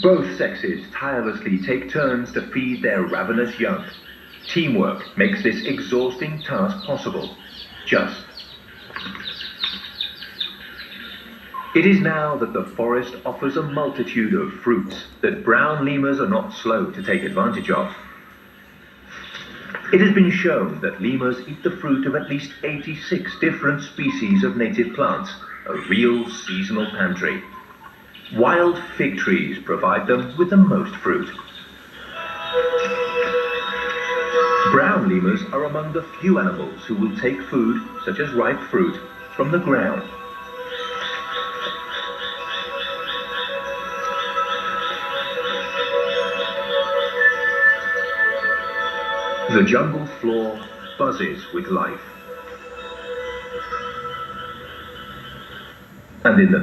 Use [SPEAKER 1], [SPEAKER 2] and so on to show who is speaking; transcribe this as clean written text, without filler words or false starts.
[SPEAKER 1] Both sexes tirelessly take turns to feed their ravenous young. Teamwork makes this exhausting task possible. It is now that the forest offers a multitude of fruits that brown lemurs are not slow to take advantage of. It has been shown that lemurs eat the fruit of at least 86 different species of native plants, a real seasonal pantry. Wild fig trees provide them with the most fruit. Brown lemurs are among the few animals who will take food, such as ripe fruit, from the ground. The jungle floor buzzes with life. And in the